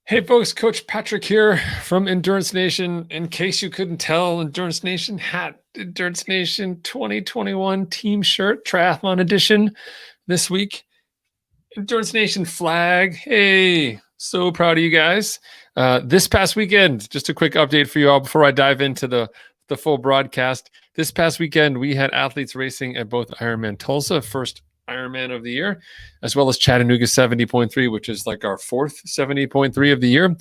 Hey folks, Coach Patrick here from Endurance Nation. In case you couldn't tell, Endurance Nation hat, Endurance Nation 2021 team shirt, triathlon edition this week. Endurance Nation flag. Hey, so proud of you guys. This past weekend, just a quick update for you all before I dive into the full broadcast. This past weekend, we had athletes racing at both Ironman Tulsa, first Ironman of the year, as well as Chattanooga 70.3, which is like our fourth 70.3 of the year.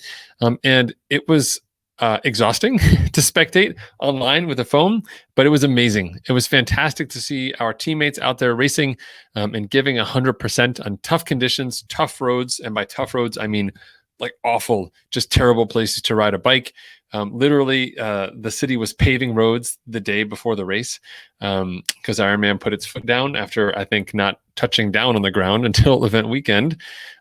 And it was exhausting to spectate online with a phone, but it was amazing. It was fantastic to see our teammates out there racing and giving 100% on tough conditions, tough roads. And by tough roads, I mean like awful, just terrible places to ride a bike. Literally, the city was paving roads the day before the race because Ironman put its foot down after, I think, not touching down on the ground until event weekend.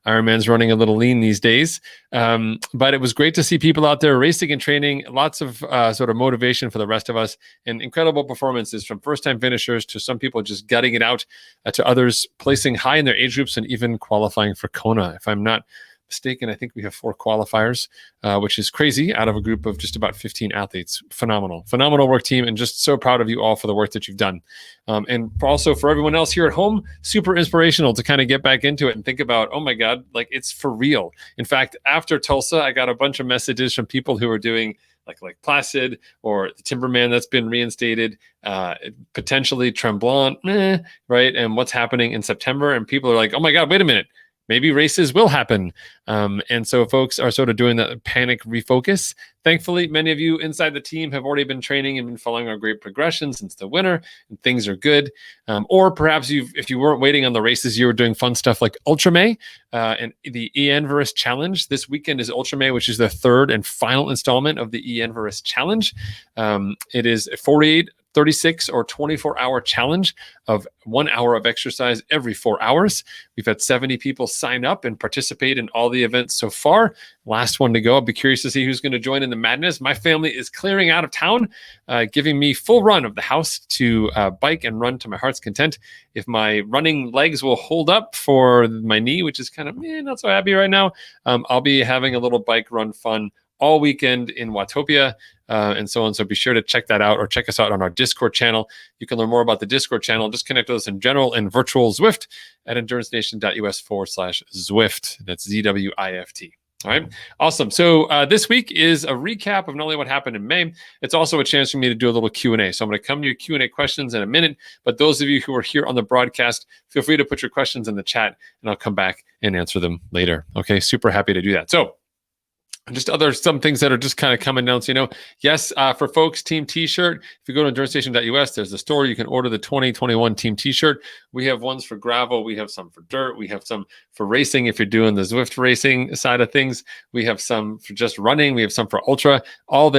Ironman's running a little lean these days. But it was great to see people out there racing and training, lots of sort of motivation for the rest of us, and incredible performances from first-time finishers to some people just gutting it out, to others placing high in their age groups and even qualifying for Kona. If I'm not mistaken, I think we have 4 qualifiers, which is crazy out of a group of just about 15 athletes. Phenomenal work, team, and just so proud of you all for the work that you've done. And also for everyone else here at home, super inspirational to kind of get back into it and think about, oh my God, like it's for real. In fact, after Tulsa, I got a bunch of messages from people who are doing like Placid or the Timberman that's been reinstated, potentially Tremblant, right? And what's happening in September. And people are like, oh my God, wait a minute. Maybe races will happen. And so folks are sort of doing that panic refocus. Thankfully, many of you inside the team have already been training and been following our great progression since the winter, and things are good. Or perhaps if you weren't waiting on the races, you were doing fun stuff like Ultramay and the Everest Challenge. This weekend is Ultramay, which is the third and final installment of the Everest Challenge. It is a 48, 36 or 24-hour challenge of 1 hour of exercise every 4 hours. We've had 70 people sign up and participate in all the events so far. Last one to go. I'll be curious to see who's going to join in the madness. My family is clearing out of town, giving me full run of the house to bike and run to my heart's content. If my running legs will hold up for my knee, which is kind of not so happy right now, I'll be having a little bike run fun all weekend in Watopia and so on. So be sure to check that out or check us out on our Discord channel. You can learn more about the Discord channel. Just connect with us in general and virtual Zwift at endurancenation.us/Zwift. That's ZWIFT. All right. Awesome. So this week is a recap of not only what happened in May, it's also a chance for me to do a little Q&A. So I'm going to come to your Q&A questions in a minute. But those of you who are here on the broadcast, feel free to put your questions in the chat and I'll come back and answer them later. Okay. Super happy to do that. So just some things that are just kind of coming down. So, yes, for folks, team t-shirt, if you go to enduranceStation.us, there's a store. You can order the 2021 team t-shirt. We have ones for gravel. We have some for dirt. We have some for racing. If you're doing the Zwift racing side of things, we have some for just running. We have some for ultra. All of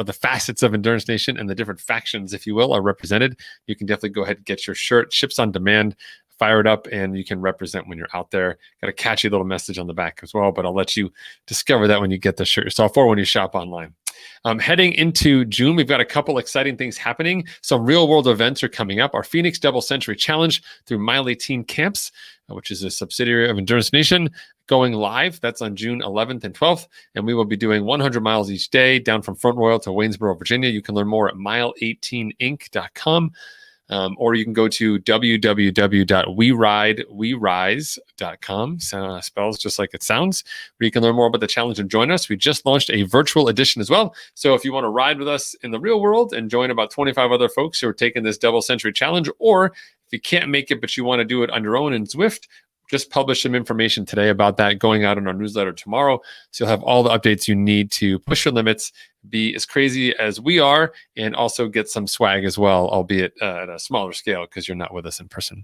the facets of Endurance Nation and the different factions, if you will, are represented. You can definitely go ahead and get your shirt. Ships on demand. Fire it up and you can represent when you're out there. Got a catchy little message on the back as well, but I'll let you discover that when you get the shirt yourself or when you shop online. Heading into June, we've got a couple exciting things happening. Some real world events are coming up. Our Phoenix Double Century Challenge through Mile 18 Camps, which is a subsidiary of Endurance Nation, going live. That's on June 11th and 12th. And we will be doing 100 miles each day down from Front Royal to Waynesboro, Virginia. You can learn more at mile18inc.com. Or you can go to www.werise.com, spells just like it sounds, where you can learn more about the challenge and join us. We just launched a virtual edition as well. So if you want to ride with us in the real world and join about 25 other folks who are taking this double century challenge, or if you can't make it, but you want to do it on your own in Zwift, just publish some information today about that going out in our newsletter tomorrow. So you'll have all the updates you need to push your limits, be as crazy as we are, and also get some swag as well, albeit at a smaller scale because you're not with us in person.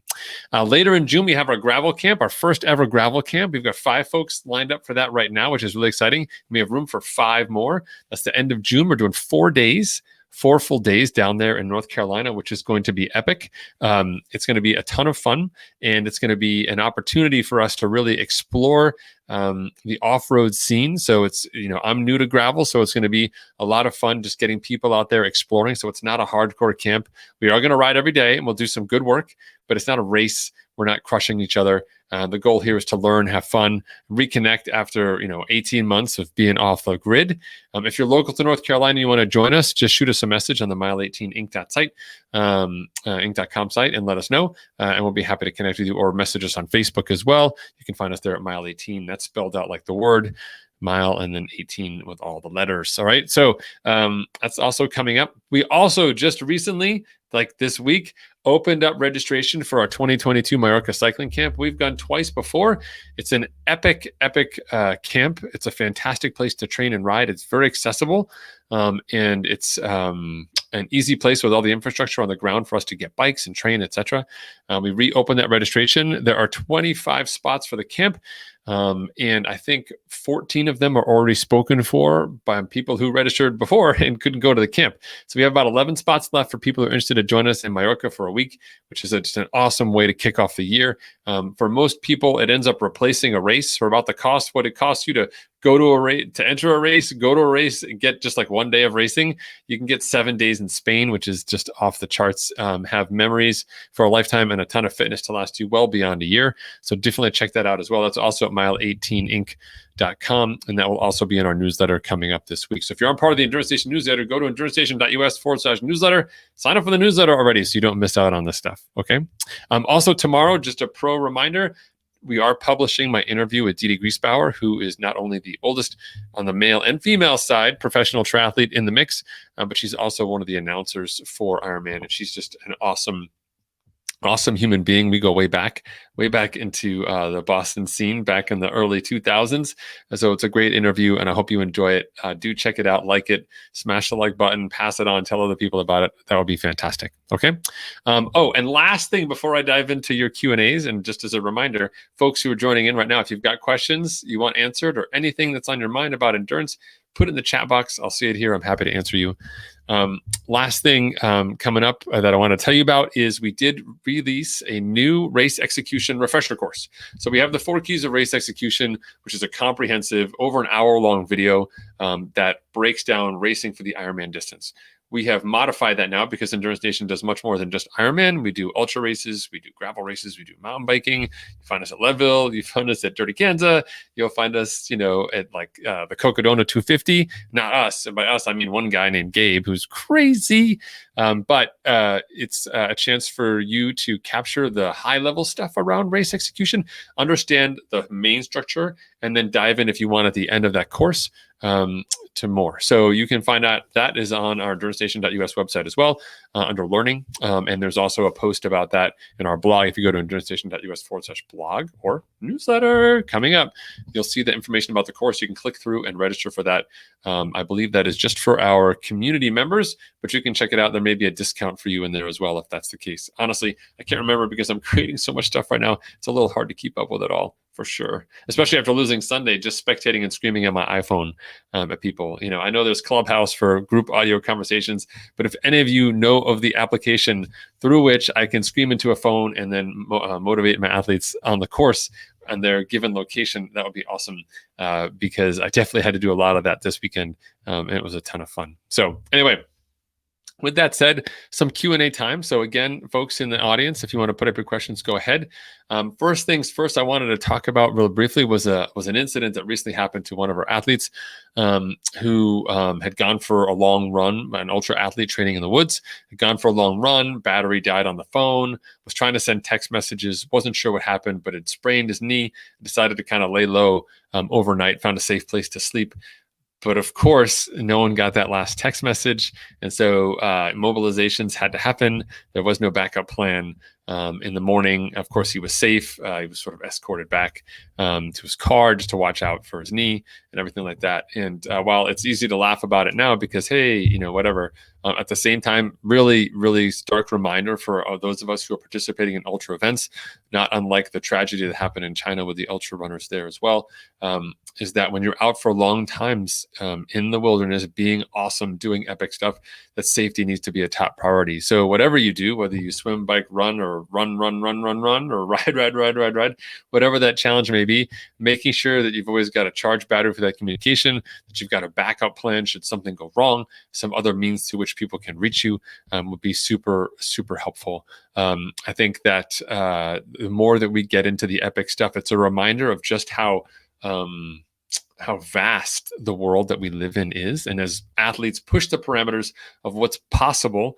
Later in June, we have our gravel camp, our first ever gravel camp. We've got 5 folks lined up for that right now, which is really exciting. We have room for 5 more. That's the end of June. We're doing 4 days. 4 full days down there in North Carolina, which is going to be epic. It's going to be a ton of fun, and it's going to be an opportunity for us to really explore the off-road scene. So it's, I'm new to gravel, so it's going to be a lot of fun just getting people out there exploring. So it's not a hardcore camp. We are going to ride every day, and we'll do some good work, but it's not a race. We're not crushing each other. The goal here is to learn, have fun, reconnect after 18 months of being off the grid. If you're local to North Carolina, you want to join us, just shoot us a message on the mile18inc.site, inc.com site, and let us know, and we'll be happy to connect with you, or message us on Facebook as well. You can find us there at Mile18. That's spelled out like the word mile and then 18 with all the letters. All right. So that's also coming up. We also just recently, like this week, opened up registration for our 2022 Mayorka Cycling Camp. We've gone twice before. It's an epic camp. It's a fantastic place to train and ride. It's very accessible, and it's an easy place with all the infrastructure on the ground for us to get bikes and train, etc. We reopened that registration. There are 25 spots for the camp. And I think 14 of them are already spoken for by people who registered before and couldn't go to the camp. So we have about 11 spots left for people who are interested to join us in Mayorka for a week, which is just an awesome way to kick off the year. For most people, it ends up replacing a race for about the cost, what it costs you to go to a race, to enter a race, go to a race, and get just like one day of racing. You can get 7 days in Spain, which is just off the charts. Have memories for a lifetime and a ton of fitness to last you well beyond a year. So definitely check that out as well. That's also at mile18inc.com, and that will also be in our newsletter coming up this week. So if you're on part of the Endurance Nation newsletter, go to endurancestation.us/newsletter. Sign up for the newsletter already so you don't miss out on this stuff. Okay. Also tomorrow, just a pro reminder, we are publishing my interview with Didi Griesbauer, who is not only the oldest on the male and female side professional triathlete in the mix, but she's also one of the announcers for Ironman, and she's just an awesome human being. We go way back into the Boston scene back in the early 2000s. So it's a great interview, and I hope you enjoy it. Do check it out, like it, smash the like button, pass it on, tell other people about it. That would be fantastic. Okay. And last thing before I dive into your Q&As, and just as a reminder, folks who are joining in right now, if you've got questions you want answered or anything that's on your mind about endurance, put it in the chat box. I'll see it here. I'm happy to answer you. Last thing coming up that I want to tell you about is we did release a new race execution refresher course. So we have the 4 keys of race execution, which is a comprehensive, over an hour-long video that breaks down racing for the Ironman distance. We have modified that now because Endurance Nation does much more than just Ironman. We do ultra races, we do gravel races, we do mountain biking. You find us at Leadville, you find us at Dirty Kansas, you'll find us, at like the Cocodona 250. Not us, and by us I mean one guy named Gabe who's crazy. But it's a chance for you to capture the high-level stuff around race execution, understand the main structure, and then dive in if you want at the end of that course to more. So you can find out that is on our endurancestation.us website as well under learning. And there's also a post about that in our blog. If you go to endurancestation.us/blog or newsletter coming up, you'll see the information about the course. You can click through and register for that. I believe that is just for our community members, but you can check it out. There may be a discount for you in there as well if that's the case. Honestly, I can't remember because I'm creating so much stuff right now. It's a little hard to keep up with it all, for sure, especially after losing Sunday, just spectating and screaming at my iPhone at people. I know there's Clubhouse for group audio conversations, but if any of you know of the application through which I can scream into a phone and then motivate my athletes on the course and their given location, that would be awesome, because I definitely had to do a lot of that this weekend, and it was a ton of fun. So anyway, with that said, some Q&A time. So again, folks in the audience, if you want to put up your questions, go ahead. First things first, I wanted to talk about real briefly was an incident that recently happened to one of our athletes who had gone for a long run, an ultra athlete training in the woods, had gone for a long run, battery died on the phone, was trying to send text messages, wasn't sure what happened, but had sprained his knee, decided to kind of lay low overnight, found a safe place to sleep. But of course, no one got that last text message. And so mobilizations had to happen. There was no backup plan. In the morning, of course, he was safe. He was sort of escorted back to his car just to watch out for his knee and everything like that. And while it's easy to laugh about it now because, hey, whatever, at the same time, really, really stark reminder for those of us who are participating in ultra events, not unlike the tragedy that happened in China with the ultra runners there as well, is that when you're out for long times in the wilderness, being awesome, doing epic stuff, that safety needs to be a top priority. So whatever you do, whether you swim, bike, run, or run, or ride, whatever that challenge may be, making sure that you've always got a charged battery for that communication, that you've got a backup plan should something go wrong, some other means to which which people can reach you would be super, super helpful. I think that the more that we get into the epic stuff, it's a reminder of just how vast the world that we live in is. And as athletes push the parameters of what's possible,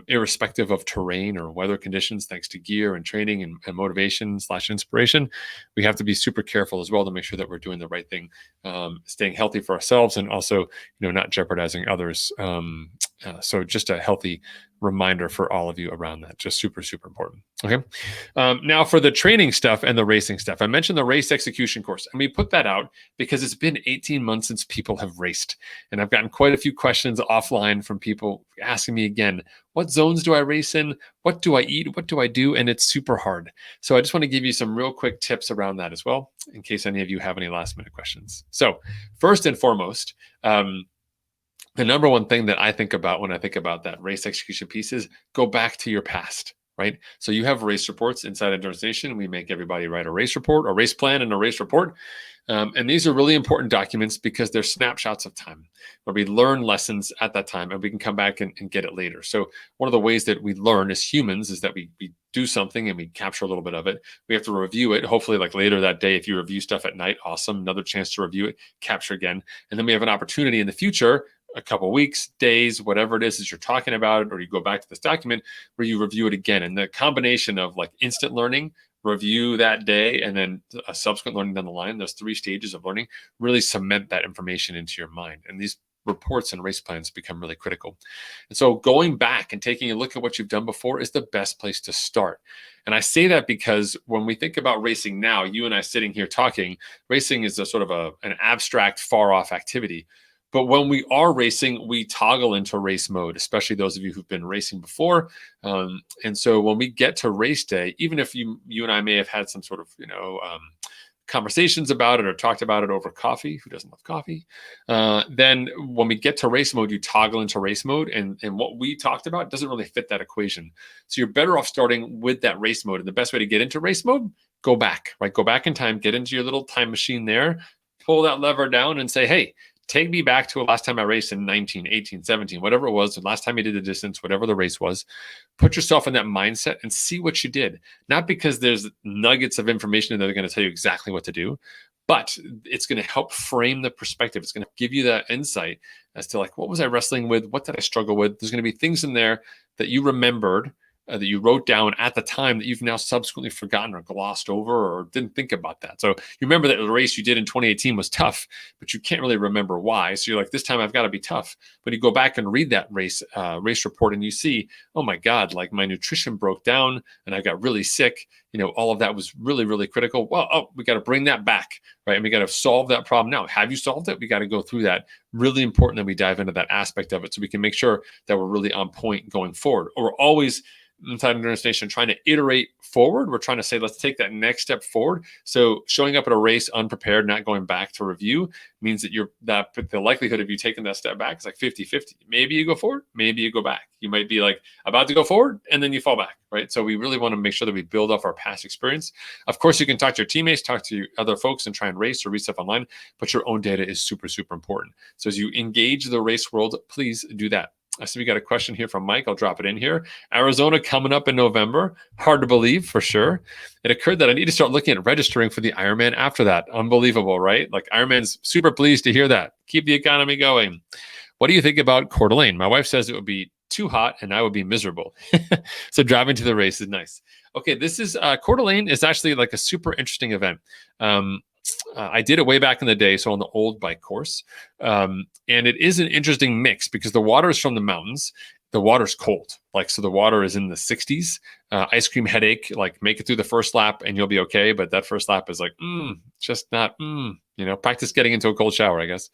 irrespective of terrain or weather conditions, thanks to gear and training and motivation / inspiration, we have to be super careful as well to make sure that we're doing the right thing, staying healthy for ourselves and also, not jeopardizing others. So just a healthy reminder for all of you around that. Just super, super important. Okay. Now for the training stuff and the racing stuff, I mentioned the race execution course, and we put that out because it's been 18 months since people have raced. And I've gotten quite a few questions offline from people asking me again, what zones do I race in? What do I eat? What do I do? And it's super hard. So I just want to give you some real quick tips around that as well, in case any of you have any last minute questions. So first and foremost, the number one thing that I think about when I think about that race execution piece is go back to your past, right? So you have race reports inside Endurance Nation. We make everybody write a race report, a race plan, and a race report. And these are really important documents because they're snapshots of time where we learn lessons at that time and we can come back and get it later. So one of the ways that we learn as humans is that we do something and we capture a little bit of it. We have to review it, hopefully like later that day. If you review stuff at night, awesome. Another chance to review it, capture again. And then we have an opportunity in the future, a couple of weeks, days, whatever it is that you're talking about, or you go back to this document where you review it again. And the combination of like instant learning, review that day, and then a subsequent learning down the line, those 3 stages of learning really cement that information into your mind. And these reports and race plans become really critical. And so going back and taking a look at what you've done before is the best place to start. And I say that because when we think about racing now, you and I sitting here talking, racing is a sort of an abstract, far off activity. But when we are racing, we toggle into race mode, especially those of you who've been racing before. And so when we get to race day, even if you and I may have had some sort of, conversations about it or talked about it over coffee, who doesn't love coffee? Then when we get to race mode, you toggle into race mode. And what we talked about doesn't really fit that equation. So you're better off starting with that race mode. And the best way to get into race mode, go back, right? Go back in time, get into your little time machine there, pull that lever down and say, hey, take me back to last time I raced in 19, 18, 17, whatever it was, the last time you did the distance, whatever the race was. Put yourself in that mindset and see what you did. Not because there's nuggets of information that are going to tell you exactly what to do, but it's going to help frame the perspective. It's going to give you that insight as to like, what was I wrestling with? What did I struggle with? There's going to be things in there that you remembered, that you wrote down at the time that you've now subsequently forgotten or glossed over or didn't think about that. So you remember that the race you did in 2018 was tough, but you can't really remember why. So you're like, this time I've got to be tough. But you go back and read that race report and you see, oh my God, like my nutrition broke down and I got really sick. All of that was really, really critical. Well, we got to bring that back, right? And we got to solve that problem now. Have you solved it? We got to go through that. Really important that we dive into that aspect of it so we can make sure that we're really on point going forward. Or we're always inside Endurance Nation trying to iterate forward. We're trying to say, let's take that next step forward. So showing up at a race unprepared, not going back to review, means that the likelihood of you taking that step back is like 50-50. Maybe you go forward, maybe you go back. You might be like about to go forward and then you fall back, right? So we really want to make sure that we build off our past experience. Of course, you can talk to your teammates, talk to other folks and try and race or read stuff online, but your own data is super, super important. So as you engage the race world, please do that. I see we got a question here from Mike. I'll drop it in here. Arizona coming up in November. Hard to believe for sure. It occurred that I need to start looking at registering for the Ironman after that. Unbelievable, right? Like Ironman's super pleased to hear that. Keep the economy going. What do you think about Coeur d'Alene? My wife says it would be too hot and I would be miserable. So driving to the race is nice. Okay, this is Coeur d'Alene is actually like a super interesting event. I did it way back in the day, so on the old bike course. And it is an interesting mix because the water is from the mountains. The water's cold. So the water is in the 60s. Ice cream headache, make it through the first lap and you'll be okay. But that first lap is just not, practice getting into a cold shower, I guess.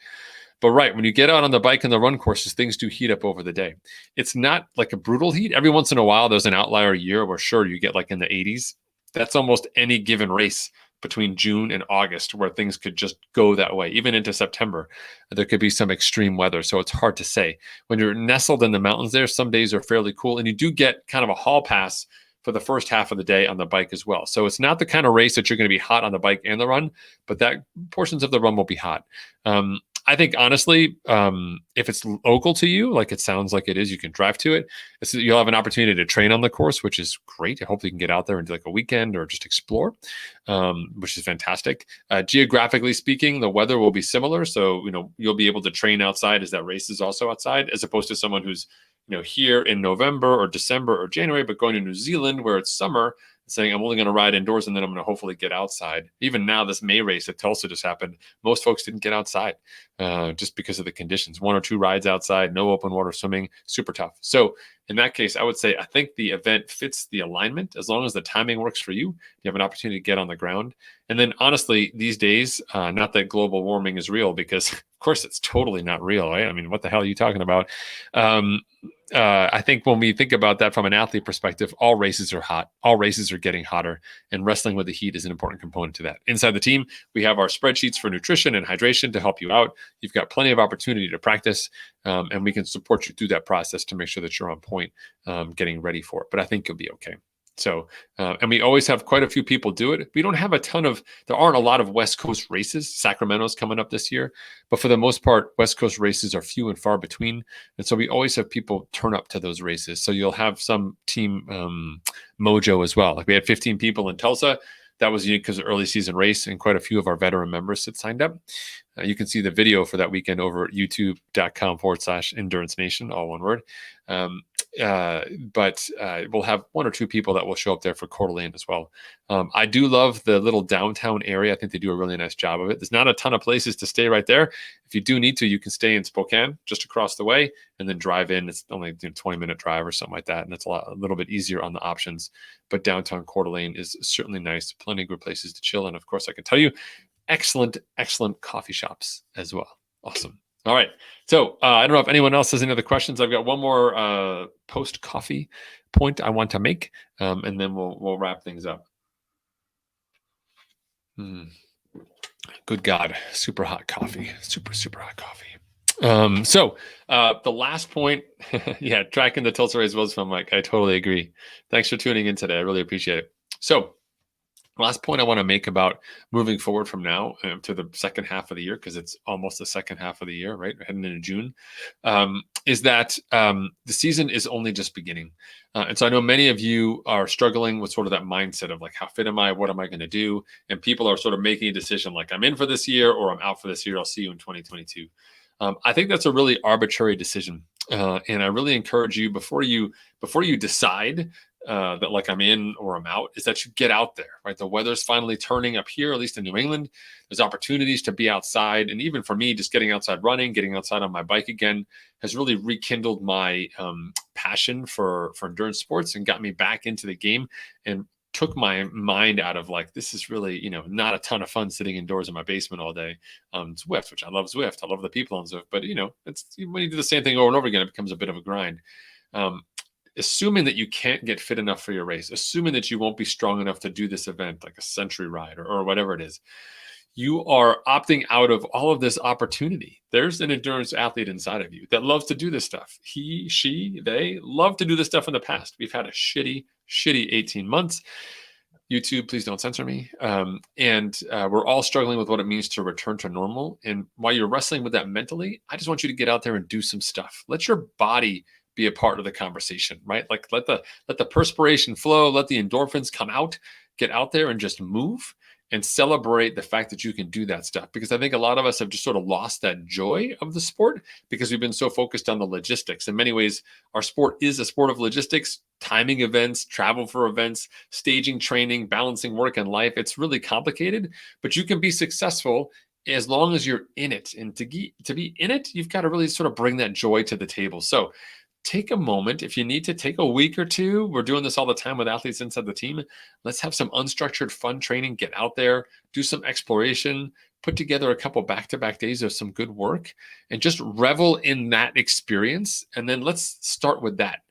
But right, when you get out on the bike and the run courses, things do heat up over the day. It's not like a brutal heat. Every once in a while, there's an outlier year where sure, you get in the 80s. That's almost any given race between June and August where things could just go that way. Even into September, there could be some extreme weather. So it's hard to say. When you're nestled in the mountains there, some days are fairly cool. And you do get kind of a hall pass for the first half of the day on the bike as well. So it's not the kind of race that you're going to be hot on the bike and the run, but that portions of the run will be hot. I think honestly, if it's local to you, like it sounds like it is, you can drive to it. You'll have an opportunity to train on the course, which is great. Hopefully, you can get out there and do like a weekend or just explore, which is fantastic. Geographically speaking, the weather will be similar, so you'll be able to train outside as that race is also outside, as opposed to someone who's here in November or December or January, but going to New Zealand where it's summer, saying I'm only going to ride indoors and then I'm going to hopefully get outside. Even now, this May race at Tulsa just happened. Most folks didn't get outside just because of the conditions. 1 or 2 rides outside, no open water swimming, super tough. So in that case, I would say I think the event fits the alignment. As long as the timing works for you, you have an opportunity to get on the ground. And then honestly, these days, not that global warming is real, because of course it's totally not real, right? I mean, what the hell are you talking about? I think when we think about that from an athlete perspective, all races are hot. All races are getting hotter, and wrestling with the heat is an important component to that. Inside the team, we have our spreadsheets for nutrition and hydration to help you out. You've got plenty of opportunity to practice, and we can support you through that process to make sure that you're on point, getting ready for it. But I think you'll be okay. So, and we always have quite a few people do it. We don't have there aren't a lot of West Coast races. Sacramento's coming up this year, but for the most part, West Coast races are few and far between. And so we always have people turn up to those races. So you'll have some team mojo as well. Like we had 15 people in Tulsa. That was unique because of early season race, and quite a few of our veteran members had signed up. You can see the video for that weekend over at youtube.com/Endurance Nation, all one word. But we'll have 1 or 2 people that will show up there for Coeur d'Alene as well. I do love the little downtown area. I think they do a really nice job of it. There's not a ton of places to stay right there. If you do need to, you can stay in Spokane, just across the way, and then drive in. It's only a 20-minute drive or something like that, and it's a little bit easier on the options. But downtown Coeur d'Alene is certainly nice. Plenty of good places to chill, and of course, I can tell you, excellent coffee shops as well. Awesome. All right. So I don't know if anyone else has any other questions. I've got one more post-coffee point I want to make, and then we'll wrap things up. Good God. Super hot coffee. Super hot coffee. So the last point, yeah, tracking the Tulsa race was fun, Mike. I totally agree. Thanks for tuning in today. I really appreciate it. So last point I want to make about moving forward from now to the second half of the year, because it's almost the second half of the year, right? We're heading into June, is that the season is only just beginning. And so I know many of you are struggling with sort of that mindset of like, how fit am I? What am I going to do? And people are sort of making a decision like, I'm in for this year or I'm out for this year. I'll see you in 2022. I think that's a really arbitrary decision. And I really encourage you, before you decide that like I'm in or I'm out, is that you get out there, right? The weather's finally turning up here, at least in New England. There's opportunities to be outside. And even for me, just getting outside running, getting outside on my bike again has really rekindled my passion for endurance sports and got me back into the game and took my mind out of like, this is really, not a ton of fun sitting indoors in my basement all day. Zwift, which I love Zwift. I love the people on Zwift, but it's when you do the same thing over and over again, it becomes a bit of a grind. Assuming that you can't get fit enough for your race, assuming that you won't be strong enough to do this event, like a century ride or whatever it is, you are opting out of all of this opportunity. There's an endurance athlete inside of you that loves to do this stuff. He, she, they love to do this stuff in the past. We've had a shitty 18 months. YouTube, please don't censor me. And we're all struggling with what it means to return to normal. And while you're wrestling with that mentally, I just want you to get out there and do some stuff. Let your body be a part of the conversation, right? Like let the perspiration flow, let the endorphins come out, get out there and just move and celebrate the fact that you can do that stuff. Because I think a lot of us have just sort of lost that joy of the sport because we've been so focused on the logistics. In many ways, our sport is a sport of logistics, timing events, travel for events, staging, training, balancing work and life. It's really complicated, but you can be successful as long as you're in it. And to be in it, you've got to really sort of bring that joy to the table. So take a moment. If you need to take a week or two, we're doing this all the time with athletes inside the team. Let's have some unstructured fun training, get out there, do some exploration, put together a couple back-to-back days of some good work and just revel in that experience. And then let's start with that.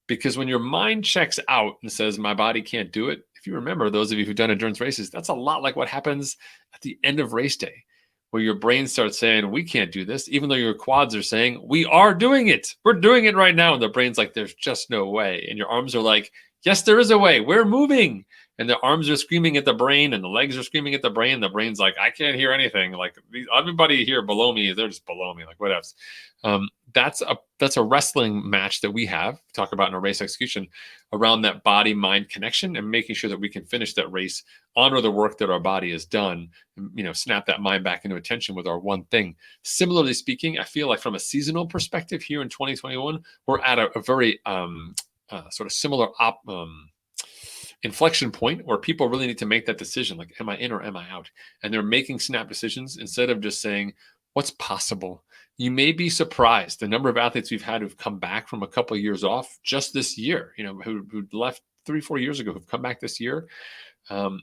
Because when your mind checks out and says, my body can't do it, if you remember, those of you who've done endurance races, that's a lot like what happens at the end of race day, where your brain starts saying, we can't do this, even though your quads are saying, we are doing it. We're doing it right now. And the brain's like, there's just no way. And your arms are like, yes, there is a way. We're moving. and the arms are screaming at the brain and the legs are screaming at the brain. The brain's like, I can't hear anything. Like everybody here below me, they're just below me. Like what else? That's a wrestling match that we have talk about in a race execution around that body mind connection and making sure that we can finish that race, honor the work that our body has done, and, snap that mind back into attention with our one thing. Similarly speaking, I feel like from a seasonal perspective here in 2021, we're at a very sort of similar inflection point where people really need to make that decision, like, am I in or am I out? And they're making snap decisions instead of just saying, what's possible? You may be surprised the number of athletes we've had who've come back from a couple of years off just this year, who left 3-4 years ago, who've come back this year,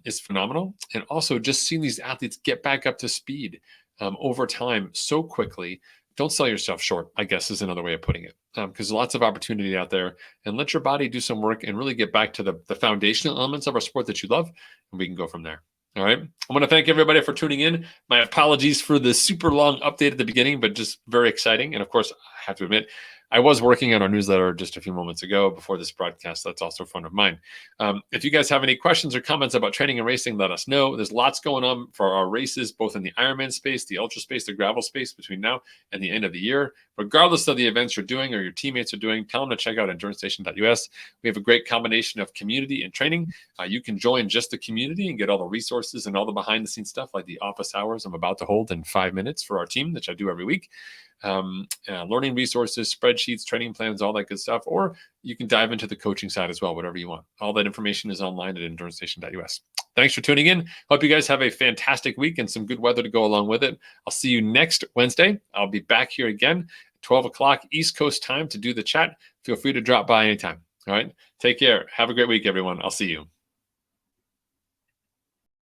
is phenomenal. And also just seeing these athletes get back up to speed over time so quickly. Don't sell yourself short, I guess, is another way of putting it, because there's lots of opportunity out there, and let your body do some work and really get back to the foundational elements of our sport that you love, and we can go from there. All right. I want to thank everybody for tuning in. My apologies for the super long update at the beginning, but just very exciting. And of course, I have to admit, I was working on our newsletter just a few moments ago before this broadcast. That's also a friend of mine. If you guys have any questions or comments about training and racing, let us know. There's lots going on for our races, both in the Ironman space, the ultra space, the gravel space between now and the end of the year. Regardless of the events you're doing or your teammates are doing, tell them to check out endurancenation.us. We have a great combination of community and training. You can join just the community and get all the resources and all the behind the scenes stuff like the office hours I'm about to hold in 5 minutes for our team, which I do every week. Learning resources, spreadsheets, training plans, all that good stuff. Or you can dive into the coaching side as well, whatever you want. All that information is online at endurancenation.us. Thanks for tuning in. Hope you guys have a fantastic week and some good weather to go along with it. I'll see you next Wednesday. I'll be back here again, 12 o'clock East Coast time to do the chat. Feel free to drop by anytime. All right. Take care. Have a great week, everyone. I'll see you.